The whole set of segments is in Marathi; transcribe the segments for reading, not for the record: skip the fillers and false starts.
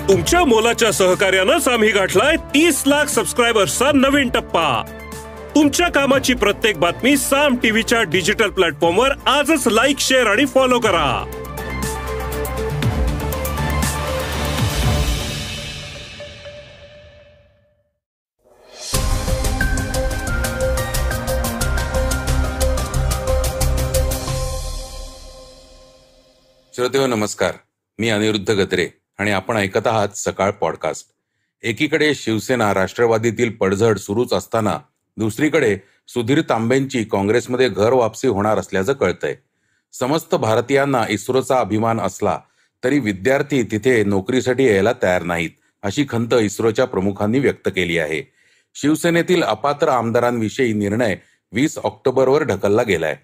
तुमच्या मोलाच्या सहकार्यानंच आम्ही गाठलाय 30 लाख सबस्क्रायबर्सचा नवीन टप्पा। तुमच्या कामाची प्रत्येक बातमी साम टीव्हीच्या डिजिटल प्लॅटफॉर्मवर आजच लाईक, शेअर आणि फॉलो करा। श्रोतेहो नमस्कार, मी अनिरुद्ध गत्रे आणि आपण ऐकत आहात सकाळ पॉडकास्ट। एकीकडे शिवसेना राष्ट्रवादीतील पडझड सुरूच असताना दुसरीकडे सुधीर तांबेंची काँग्रेसमध्ये घर वापसी होणार असल्याचं कळतंय। समस्त भारतीयांना इस्रोचा अभिमान असला तरी विद्यार्थी तिथे नोकरीसाठी यायला तयार नाहीत, अशी खंत इस्रोच्या प्रमुखांनी व्यक्त केली आहे। शिवसेनेतील अपात्र आमदारांविषयी निर्णय 20 ऑक्टोबरवर ढकलला गेलाय।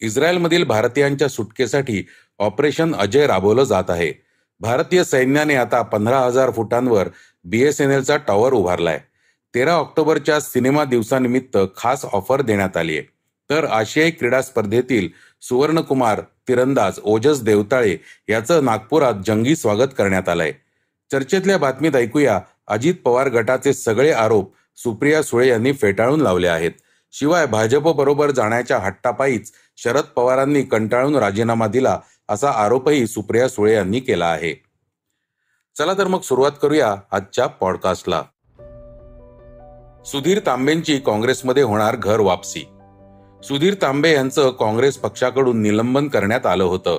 इस्रायलमधील भारतीयांच्या सुटकेसाठी ऑपरेशन अजय राबवलं जात आहे। भारतीय सैन्याने आता 15,000 फुटांवर BSNLचा टॉवर उभारलाय। 13 ऑक्टोबरच्या सिनेमा दिवसानिमित्त खास ऑफर देण्यात आली आहे। तर आशियाई क्रीडा स्पर्धेतील सुवर्णकुमार तिरंदाज ओजस देवताळे याचं नागपुरात जंगी स्वागत करण्यात आलंय। चर्चेतल्या बातमीत ऐकूया, अजित पवार गटाचे सगळे आरोप सुप्रिया सुळे यांनी फेटाळून लावले आहेत। शिवाय भाजप बरोबर जाण्याच्या हट्टापायीच शरद पवारांनी कंटाळून राजीनामा दिला असा आरोपही सुप्रिया सुळे यांनी केला आहे। चला तर मग सुरुवात करूया आजच्या पॉडकास्टला। सुधीर तांबेंची काँग्रेसमध्ये होणार घर वापसी। सुधीर तांबे यांचं काँग्रेस पक्षाकडून निलंबन करण्यात आलं होतं।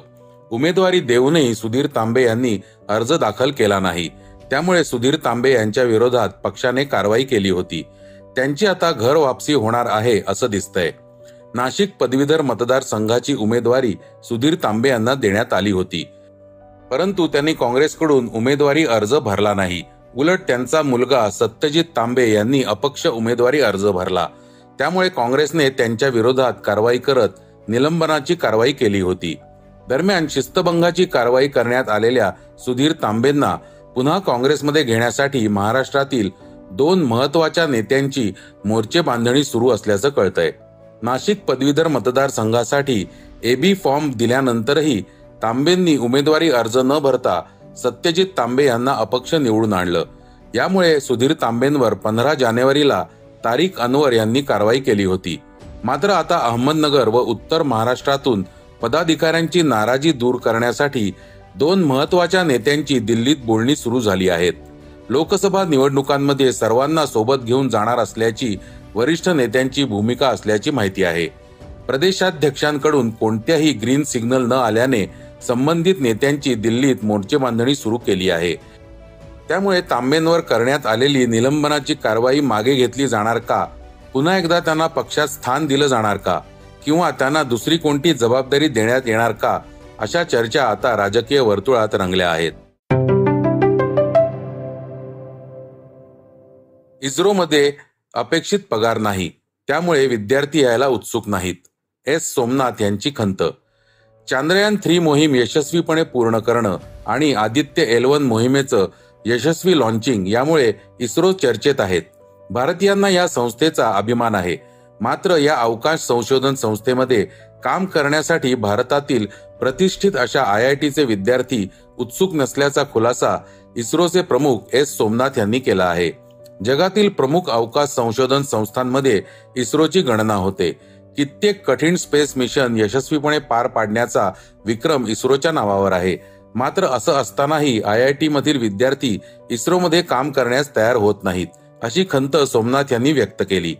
उमेदवारी देऊनही सुधीर तांबे यांनी अर्ज दाखल केला नाही, त्यामुळे सुधीर तांबे यांच्या विरोधात पक्षाने कारवाई केली होती। त्यांची आता घर वापसी होणार आहे असं दिसतंय। नाशिक पदवीधर मतदारसंघाची उमेदवारी सुधीर तांबे यांना देण्यात आली होती, परंतु त्यांनी काँग्रेसकडून उमेदवारी अर्ज भरला नाही। उलट त्यांचा मुलगा सत्यजित तांबे यांनी अपक्ष उमेदवारी अर्ज भरला, त्यामुळे काँग्रेसने त्यांच्या विरोधात कारवाई करत निलंबनाची कारवाई केली होती। दरम्यान शिस्तभंगाची कारवाई करण्यात आलेल्या सुधीर तांबेंना पुन्हा काँग्रेसमध्ये घेण्यासाठी महाराष्ट्रातील 2 महत्वाच्या नेत्यांची मोर्चे बांधणी सुरू असल्याचं कळतंय। नाशिक पदवीधर मतदारसंघासाठी AB फॉर्म दिल्यानंतरही तांबेंनी उमेदवारी अर्ज न भरता सत्यजित तांबे यांना अपक्ष निवडून आणलं। यामुळे सुधीर तांबेंवर 15 जानेवारीला तारिक अनवर यांनी कारवाई केली होती। मात्र आता अहमदनगर व उत्तर महाराष्ट्रातून पदाधिकाऱ्यांची नाराजी दूर करण्यासाठी 2 महत्वाच्या नेत्यांची दिल्लीत बोलणी सुरू झाली आहेत। लोकसभा निवडणुकांमध्ये सर्वांना सोबत घेऊन जाणार असल्याची वरिष्ठ नेत्यांची भूमिका असल्याची माहिती आहे। प्रदेशाध्यक्षांकडून कोणत्याही ग्रीन सिग्नल न आल्याने संबंधित नेत्यांची दिल्लीत मोर्चे बांधणी सुरू केली आहे। त्यामुळे तांबेंवर करण्यात आलेली निलंबनाची कारवाई मागे घेतली जाणार का, पुन्हा एकदा त्यांना पक्षात स्थान दिलं जाणार का, किंवा त्यांना दुसरी कोणती जबाबदारी देण्यात येणार का, अशा चर्चा आता राजकीय वर्तुळात रंगल्या आहेत। इस्रोमध्ये अपेक्षित पगार नाही, त्यामुळे विद्यार्थी यायला उत्सुक नाहीत। सोमनाथ यांची खंत। चांद्रयान-3 मोहीम यशस्वीपणे पूर्ण करणं आणि आदित्य L1 मोहिमेचं यशस्वी लॉन्चिंग यामुळे इस्रो चर्चेत आहेत। भारतीयांना या संस्थेचा अभिमान आहे। मात्र या अवकाश संशोधन संस्थेमध्ये काम करण्यासाठी भारतातील प्रतिष्ठित अशा IITचे विद्यार्थी उत्सुक नसल्याचा खुलासा इस्रोचे प्रमुख सोमनाथ यांनी केला आहे। जगातील प्रमुख अवकाश संशोधन संस्थांमध्ये इस्रोची गणना होते। कित्येक कठीण स्पेस मिशन यशस्वीपणे पार पाडण्याचा विक्रम इस्रोच्या नावावर आहे। मात्र असं असतानाही IIT मधील विद्यार्थी इस्रोमध्ये काम करण्यास तयार होत नाहीत, अशी खंत सोमनाथ यांनी व्यक्त केली।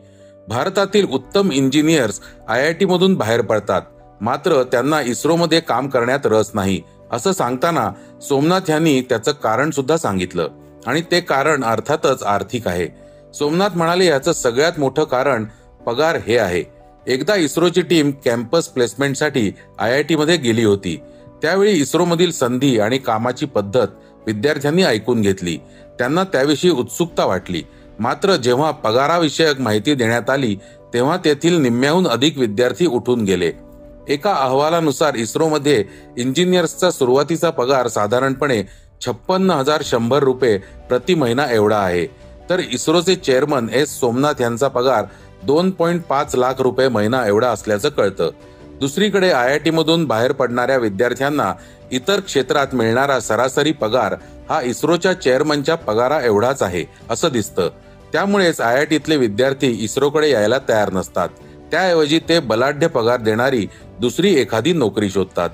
भारतातील उत्तम इंजिनियर्स IIT मधून बाहेर पडतात, मात्र त्यांना इस्रोमध्ये काम करण्यात रस नाही, असं सांगताना सोमनाथ यांनी त्याचं कारण सुद्धा सांगितलं, आणि ते कारण अर्थातच आर्थिक आहे। सोमनाथ म्हणाले, याचं सगळ्यात मोठं कारण पगार हे आहे। एकदा इस्रोची टीम कॅम्पस प्लेसमेंटसाठी IIT मध्ये गेली होती। त्यावेळी इस्रोमधील संधी आणि कामाची पद्धत विद्यार्थ्यांनी ऐकून घेतली। त्यांना त्याविषयी उत्सुकता वाटली। मात्र जेव्हा पगाराविषयक माहिती देण्यात आली तेव्हा तेथील निम्म्याहून अधिक विद्यार्थी उठून गेले। एका अहवालानुसार इस्रोमध्ये इंजिनियर्सचा सुरुवातीचा पगार साधारणपणे 56,100 रुपये प्रति महिना एवढा आहे, तर इस्रोचे चेअरमन सोमनाथ यांचा पगार 2.5 लाख रुपये महिना एवढा असल्याचं कळतं। दुसरीकडे IIT मधून बाहेर पडणाऱ्या विद्यार्थ्यांना इतर क्षेत्रात मिळणारा सरासरी पगार हा इस्रोच्या चेअरमनच्या पगारा एवढाच आहे असं दिसतं. त्यामुळेच IITतले विद्यार्थी इस्रोकडे यायला तयार नसतात. त्याऐवजी ते बलाढ्य पगार देणारी दुसरी एखादी नोकरी शोधतात.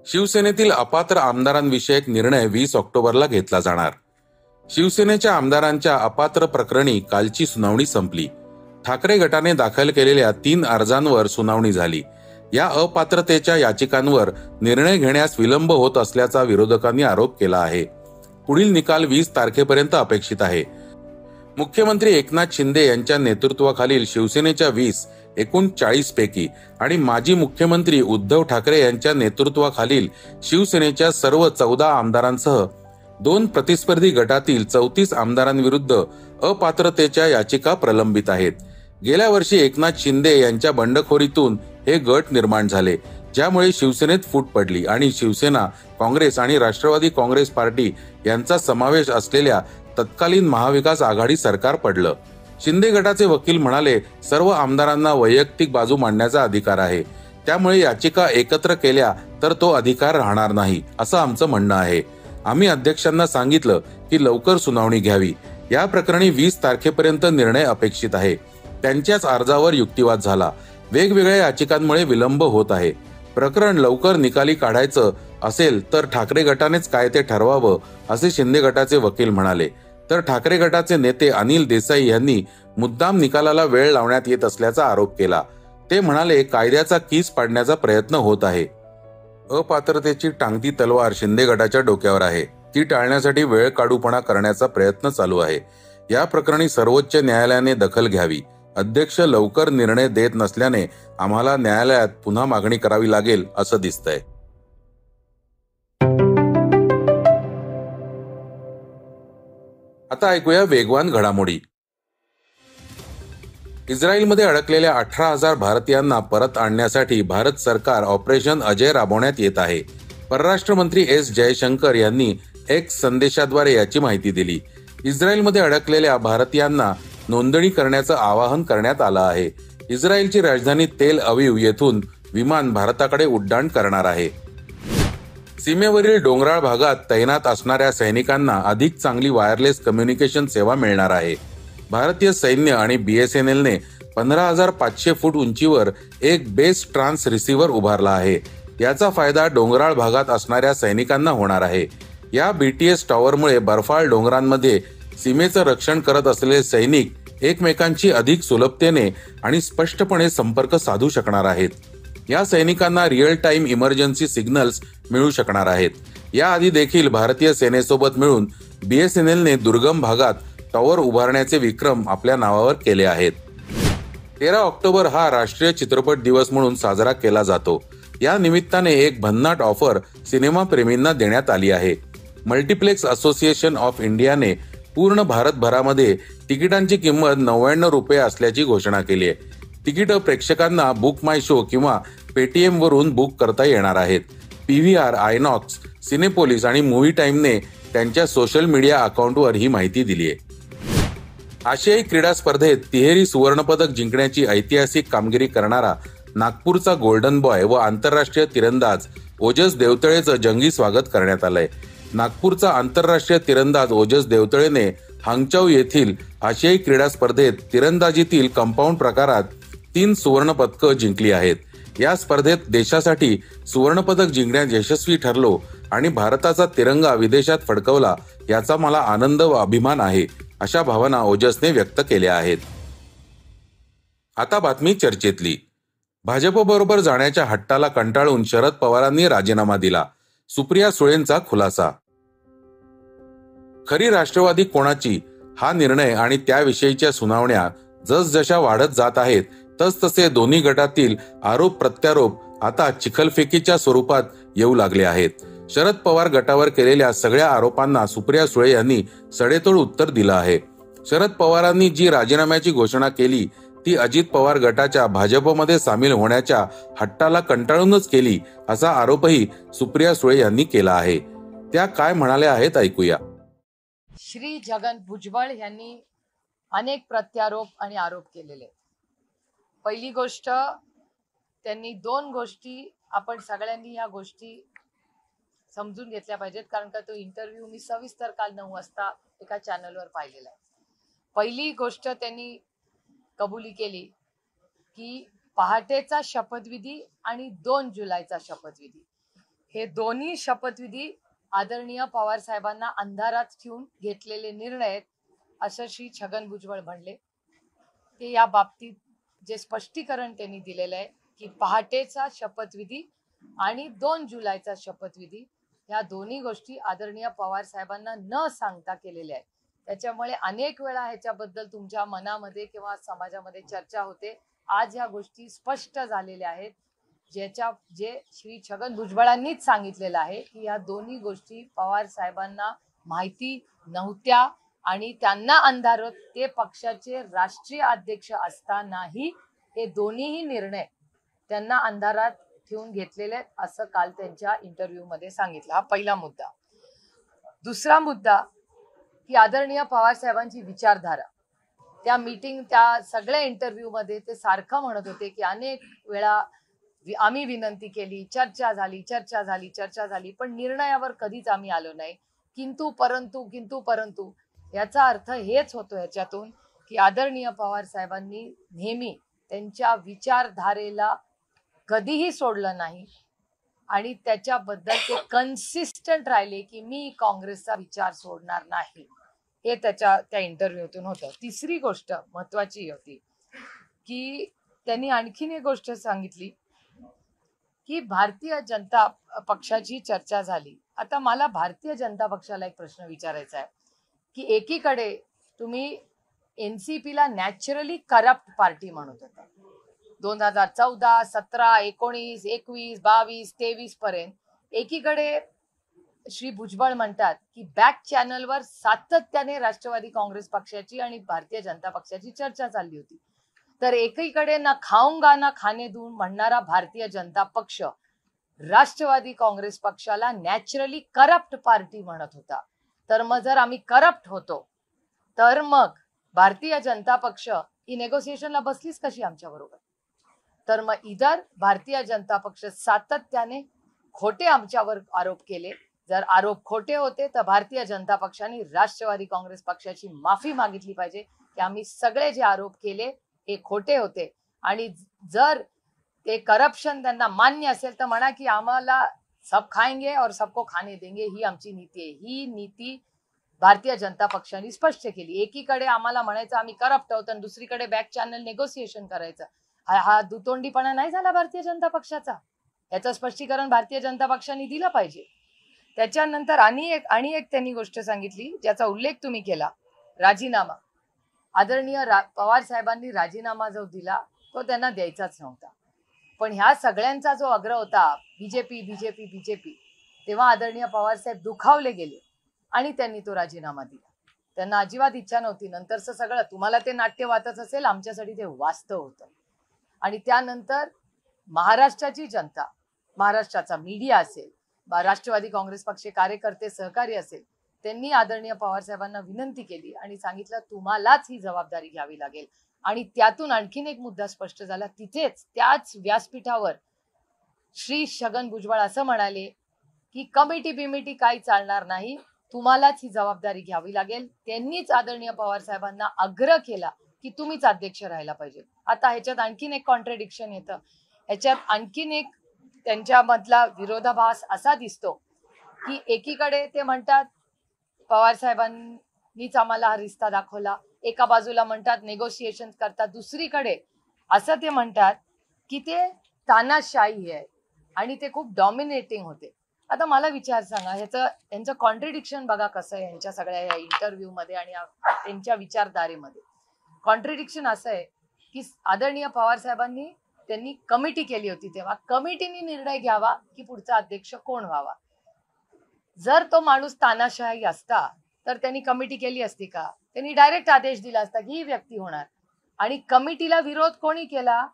शिवसेनेतील अपात्र आमदारांविषयक निर्णय 20 ऑक्टोबरला घेतला जाणार. शिवसेनेच्या आमदारांच्या अपात्र प्रकरणी कालची सुनावणी संपली. ठाकरे गटाने दाखल केलेल्या 3 अर्जांवर सुनावणी झाली. या अपात्रतेच्या याचिकांवर निर्णय घेण्यास विलंब होत असल्याचा विरोधकांनी आरोप केला आहे. पुढील निकाल 20 तारखेपर्यंत अपेक्षित आहे. मुख्यमंत्री एकनाथ शिंदे यांच्या नेतृत्वाखालील शिवसेनेच्या 20 एकूण 40 पैकी आणि माजी मुख्यमंत्री उद्धव ठाकरे यांच्या नेतृत्वाखालील शिवसेनेच्या सर्व 14 आमदारांसह 2 प्रतिस्पर्धी गटातील 34 आमदारांविरुद्ध अपात्रतेच्या याचिका प्रलंबित आहेत. गेल्या वर्षी एकनाथ शिंदे यांच्या बंडखोरीतून हे गट निर्माण झाले, ज्यामुळे शिवसेनेत फूट पडली आणि शिवसेना, काँग्रेस आणि राष्ट्रवादी काँग्रेस पार्टी यांचा समावेश असलेल्या तत्कालीन महाविकास आघाडी सरकार पडलं. शिंदे गटाचे वकील म्हणाले, सर्व आमदारांना वैयक्तिक बाजू मांडण्याचा अधिकार आहे. त्यामुळे याचिका एकत्र केल्या तर तो अधिकार राहणार नाही असं आमचं म्हणणं आहे. आम्ही अध्यक्षांना सांगितलं की लवकर सुनावणी घ्यावी. या प्रकरणी 20 तारखेपर्यंत निर्णय अपेक्षित आहे. त्यांच्याच अर्जावर युक्तिवाद झाला. वेगवेगळ्या याचिकांमुळे विलंब होत आहे. प्रकरण लवकर निकाली काढायचं असेल तर ठाकरे गटानेच काय ते ठरवावं असे शिंदे गटाचे वकील म्हणाले. तर ठाकरे गटाचे नेते अनिल देसाई यांनी मुद्दाम निकालाला वेळ लावण्यात येत असल्याचा आरोप केला. ते म्हणाले, कायद्याचा कीस पाडण्याचा प्रयत्न होत आहे. अपात्रतेची टांगती तलवार शिंदे गटाच्या डोक्यावर आहे. ती टाळण्यासाठी वेळ काढूपणा करण्याचा प्रयत्न चालू आहे. या प्रकरणी सर्वोच्च न्यायालयाने दखल घ्यावी. अध्यक्ष लवकर निर्णय देत नसल्याने आम्हाला न्यायालयात पुन्हा मागणी करावी लागेल असं दिसतंय. आता ऐकूया वेगवान घडामोडी. इस्रायलमध्ये अडकलेल्या 18,000 भारतीयांना परत आणण्यासाठी भारत सरकार ऑपरेशन अजय राबवण्यात येत आहे. परराष्ट्र मंत्री S जयशंकर यांनी X संदेशाद्वारे याची माहिती दिली. इस्रायलमध्ये अडकलेल्या भारतीयांना नोंदणी करण्याचं आवाहन करण्यात आलं आहे. इस्रायलची राजधानी तेल अवीव येथून विमान भारताकडे उड्डाण करणार आहे. सीमेवरील डोंगराळ भागात तैनात असणाऱ्या सैनिकांना अधिक चांगली वायरलेस कम्युनिकेशन सेवा मिळणार आहे. भारतीय सैन्य आणि BSNLने 15,500 फूट उंचीवर एक बेस ट्रान्स रिसीव्हर उभारला आहे. याचा फायदा डोंगराळ भागात असणाऱ्या सैनिकांना होणार आहे. या BTS टॉवरमुळे बर्फाळ डोंगरांमध्ये सीमेचं रक्षण करत असलेले सैनिक एकमेकांची अधिक सुलभतेने आणि स्पष्टपणे संपर्क साधू शकणार आहेत. या सैनिकांना रिअल टाइम इमर्जन्सी सिग्नल्स मिळू शकणार आहेत. याआधी देखील भारतीय सेनेसोबत मिळून BSNLने दुर्गम भागात टॉवर उभारण्याचे विक्रम आपल्या नावावर केले आहेत. 13 ऑक्टोबर हा राष्ट्रीय चित्रपट दिवस म्हणून साजरा केला जातो. या निमित्ताने एक भन्नाट ऑफर सिनेमा प्रेमींना देण्यात आली आहे. मल्टिप्लेक्स असोसिएशन ऑफ इंडियाने पूर्ण भारतभरामध्ये तिकिटांची किंमत 99 रुपये असल्याची घोषणा केली आहे. तिकीट प्रेक्षकांना बुक माय शो किंवा Paytm वरून बुक करता येणार आहेत. PVR, आयनॉक्स, सिनेपोलिस आणि मूव्ही टाइमने त्यांच्या सोशल मीडिया अकाउंटवर ही माहिती दिली आहे. आशियाई क्रीडा स्पर्धेत तिहेरी सुवर्णपदक जिंकण्याची ऐतिहासिक कामगिरी करणारा नागपूरचा गोल्डन बॉय व आंतरराष्ट्रीय तिरंदाज ओजस देवतळेचं जंगी स्वागत करण्यात आलंय. नागपूरचा आंतरराष्ट्रीय तिरंदाज ओजस देवतळेने हांगचाऊ येथील आशियाई क्रीडा स्पर्धेत तिरंदाजीतील कंपाऊंड प्रकारात 3 सुवर्णपदकं जिंकली आहेत. या स्पर्धेत देशासाठी सुवर्णपदक जिंकण्यात यशस्वी ठरलो आणि भारताचा तिरंगा विदेशात फडकवला याचा मला आनंद व अभिमान आहे, अशा भावना ओजसने व्यक्त केल्या आहेत. आता बातमी चर्चेतली. भाजपबरोबर जाण्याच्या हट्टाला कंटाळून शरद पवारांनी राजीनामा दिला. सुप्रिया सुळेंचा खुलासा. खरी राष्ट्रवादी कोणाची हा निर्णय आणि त्याविषयीच्या सुनावण्या जसजशा वाढत जात आहेत तसतसे दोन्ही गटातील आरोप प्रत्यारोप आता चिखलफेकीच्या स्वरूपात येऊ लागले आहेत. शरद पवार गटावर केलेल्या सगळ्या आरोपांना सुप्रिया सुळे यांनी सडेतोड उत्तर दिलं आहे. शरद पवारांनी जी राजीनाम्याची घोषणा केली ती अजित पवार गटाच्या भाजपमध्ये सामील होण्याच्या हट्टाला कंटाळूनच केली, असा आरोपही सुप्रिया सुळे यांनी केला आहे. त्या काय म्हणाल्या आहेत ऐकूया. श्री छगन भुजबळ यांनी अनेक प्रत्यारोप आणि आरोप केलेले. पहिली गोष्ट, त्यांनी दोन गोष्टी आपण सगळ्यांनी ह्या गोष्टी समजून घेतल्या पाहिजेत, कारण का तो इंटरव्ह्यू मी सविस्तर काल 9 वाजता एका चॅनलवर पाहिलेला आहे. पहिली गोष्ट त्यांनी कबुली केली की पहाटेचा शपथविधी आणि 2 जुलैचा शपथविधी हे दोन्ही शपथविधी आदरणीय पवार साहेबांना अंधारात ठेवून घेतलेले निर्णय आहेत असं श्री छगन भुजबळ म्हणले. ते या बाबतीत जे स्पष्टीकरण त्यांनी दिलेलं आहे की पहाटेचा शपथविधी आणि 2 जुलैचा शपथविधी ह्या दोन्ही गोष्टी आदरणीय पवार साहेबांना न सांगता केलेल्या आहेत. त्याच्यामुळे अनेक वेळा ह्याच्याबद्दल तुमच्या मनामध्ये किंवा समाजामध्ये चर्चा होते. आज ह्या गोष्टी स्पष्ट झालेल्या आहेत, जे श्री छगन भुजबळांनीच सांगितलेलं आहे की या दोन्ही गोष्टी पवार साहेबांना माहिती नव्हत्या आणि त्यांना अंधारात ते पक्षाचे राष्ट्रीय अध्यक्ष असतानाही हे दोन्हीही निर्णय त्यांना अंधारात ठेवून घेतलेले आहेत असं काल त्यांच्या इंटरव्ह्यू मध्ये सांगितलं. हा पहिला मुद्दा. दुसरा मुद्दा की आदरणीय पवार साहेबांची विचारधारा. त्या मीटिंग त्या सगळ्या इंटरव्ह्यू मध्ये ते सारखं म्हणत होते की अनेक वेळा आम्ही विनंती केली, चर्चा झाली पण निर्णयावर कधीच आम्ही आलो नाही. किंतु परंतु याचा अर्थ हेच होतो याच्यातून की आदरणीय पवार साहेबांनी नेहमी त्यांच्या विचारधारेला कधीही सोडलं नाही आणि त्याच्याबद्दल ते कन्सिस्टंट राहिले की मी काँग्रेसचा विचार सोडणार नाही. हे त्या इंटरव्ह्यूतून होतं. तिसरी गोष्ट महत्वाची होती की त्यांनी आणखीन एक गोष्ट सांगितली की भारतीय जनता पक्षाची चर्चा झाली. आता मला भारतीय जनता पक्षाला एक प्रश्न विचारायचा आहे की एकीकडे तुम्ही एनसीपीला नॅचरली करप्ट पार्टी म्हणत होता 2014, 17, 19, 21, 22, 23 पर्यंत. एकीकडे श्री भुजबळ म्हणतात की बॅक चॅनलवर सातत्याने राष्ट्रवादी काँग्रेस पक्षाची आणि भारतीय जनता पक्षाची चर्चा चालली होती. तर एकीकडे ना खाऊंगा ना खाने दूं म्हणणारा भारतीय जनता पक्ष राष्ट्रवादी काँग्रेस पक्षाला नॅचरली करप्ट पार्टी म्हणत होता. तर मग जर आम्ही करप्ट होतो तर मग भारतीय जनता पक्ष ही नेगोसिएशनला बसलीच कशी आमच्या बरोबर? तर मग इधर भारतीय जनता पक्ष सातत्याने खोटे आमच्यावर आरोप केले. जर आरोप खोटे होते तर भारतीय जनता पक्षाने राष्ट्रवादी काँग्रेस पक्षाची माफी मागितली पाहिजे की आम्ही सगळे जे आरोप केले हे खोटे होते. आणि जर ते करप्शन त्यांना मान्य असेल तर म्हणा की आम्हाला सब खाएंगे और सबको खाने देंगे ही आमची नीती आहे. ही नीती भारतीय जनता पक्षाने स्पष्ट केली. एकीकडे आम्हाला म्हणायचं आम्ही करप्ट आहोत आणि दुसरीकडे बॅक चॅनल नेगोसिएशन करायचं. हा दुतोंडीपणा नाही झाला भारतीय जनता पक्षाचा? याचं स्पष्टीकरण भारतीय जनता पक्षाने दिलं पाहिजे. त्याच्यानंतर आणि एक त्यांनी गोष्ट सांगितली ज्याचा उल्लेख तुम्ही केला, राजीनामा. आदरणीय पवार साहेबांनी राजीनामा जो दिला तो त्यांना द्यायचाच नव्हता. पण ह्या सगळ्यांचा जो आग्रह होता बीजेपी, तेव्हा आदरणीय पवार साहेब दुखावले गेले आणि त्यांनी तो राजीनामा दिला. त्यांना अजिबात इच्छा नव्हती. नंतरचं सगळं तुम्हाला ते नाट्य वाचत असेल, आमच्यासाठी ते वास्तव होतं. आणि त्यानंतर महाराष्ट्राची जनता, महाराष्ट्राचा मीडिया असेल, राष्ट्रवादी काँग्रेस पक्ष कार्यकर्ते सहकारी असेल, त्यांनी आदरणीय पवार साहेबांना विनंती केली आणि सांगितलं तुम्हालाच ही जबाबदारी घ्यावी लागेल. आणि त्यातून आणखीन एक मुद्दा स्पष्ट झाला. तिथेच त्याच व्यासपीठावर श्री छगन भुजबळ असं म्हणाले की कमिटी काही चालणार नाही, तुम्हालाच ही जबाबदारी घ्यावी लागेल. त्यांनीच आदरणीय पवार साहेबांना आग्रह केला की तुम्हीच अध्यक्ष राहायला पाहिजे. आता ह्याच्यात आणखीन एक कॉन्ट्रडिक्शन येतं. ह्याच्यात आणखीन एक त्यांच्यामधला विरोधाभास असा दिसतो की एकीकडे ते म्हणतात पवार साहेबांनीच आम्हाला हा रिश्ता दाखवला, एका बाजूला म्हणतात नेगोशिएशन करतात, दुसरीकडे असं ते म्हणतात की ते तानाशाही आहे आणि ते खूप डॉमिनेटिंग होते. आता मला विचार सांगा, यांचं कॉन्ट्रडिक्शन बघा कसं आहे यांच्या सगळ्या या इंटरव्ह्यू मध्ये आणि त्यांच्या विचारधारेमध्ये. कॉन्ट्रडिक्शन असं आहे की आदरणीय पवार साहेबांनी त्यांनी कमिटी केली होती, तेव्हा कमिटीने निर्णय घ्यावा की पुढचा अध्यक्ष कोण व्हावा. जर तो माणूस तानाशाही असता तर त्यांनी कमिटी केली असती का? त्यांनी डायरेक्ट आदेश दिला असता की ही व्यक्ती होणार. आणि कमिटीला विरोध कोणी केला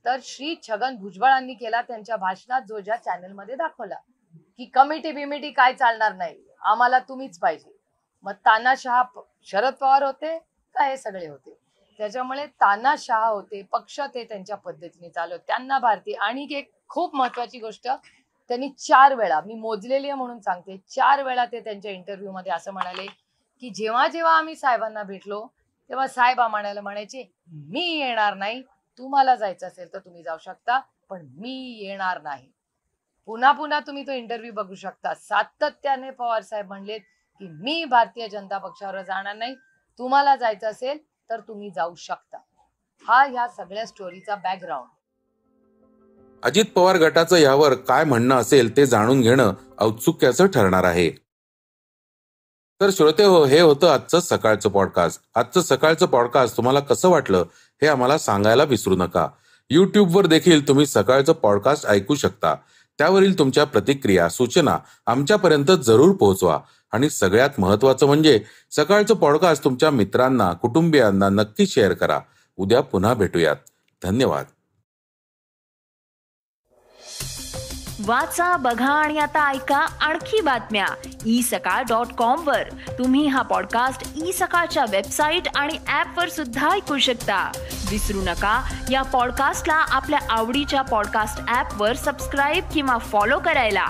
तर श्री छगन भुजबळांनी केला त्यांच्या भाषणात, जो ज्या चॅनलमध्ये दाखवला की कमिटी काय चालणार नाही, आम्हाला तुम्हीच पाहिजे. मग तानाशाह शरद पवार होते का हे सगळे होते? त्याच्यामुळे तानाशाह होते, पक्ष ते त्यांच्या पद्धतीने चालवत. त्यांना भारतीय आणि एक खूप महत्वाची गोष्ट, त्यांनी 4 वेळा, मी मोजलेली आहे म्हणून सांगते, 4 वेळा ते त्यांच्या इंटरव्ह्यू मध्ये असं म्हणाले की जेव्हा जेव्हा आम्ही साहेबांना भेटलो तेव्हा साहेब आम्हाला म्हणायचे मी येणार नाही, तुम्हाला जायचं असेल तर तुम्ही जाऊ शकता पण मी येणार नाही. पुन्हा पुन्हा तुम्ही तो इंटरव्ह्यू बघू शकता. सातत्याने पवार साहेब म्हणलेत की मी भारतीय जनता पक्षावर जाणार नाही, तुम्हाला जायचं असेल तर तुम्ही जाऊ शकता. हा ह्या सगळ्या स्टोरीचा बॅकग्राऊंड. अजित पवार गटाचं यावर काय म्हणणं असेल ते जाणून घेणं औत्सुक्याचं ठरणार आहे. तर श्रोते हो, हे होतं आजचं सकाळचं पॉडकास्ट. आजचं सकाळचं पॉडकास्ट तुम्हाला कसं वाटलं हे आम्हाला सांगायला विसरू नका. युट्यूबवर देखील तुम्ही सकाळचं पॉडकास्ट ऐकू शकता. त्यावरील तुमच्या प्रतिक्रिया, सूचना आमच्यापर्यंत जरूर पोहोचवा. आणि सगळ्यात महत्त्वाचं म्हणजे सकाळचं पॉडकास्ट तुमच्या मित्रांना, कुटुंबियांना नक्की शेअर करा. उद्या पुन्हा भेटूयात. धन्यवाद. वाचा, बघा आणि आता ऐका आणखी बातम्या isakal.com वर. तुम्ही हा पॉडकास्ट isakal वेबसाईट आणि ऍप वर सुद्धा ऐकू शकता. विसरू नका, या पॉडकास्टला आपल्या आवडीच्या पॉडकास्ट ऍप वर सबस्क्राईब किंवा फॉलो करायला.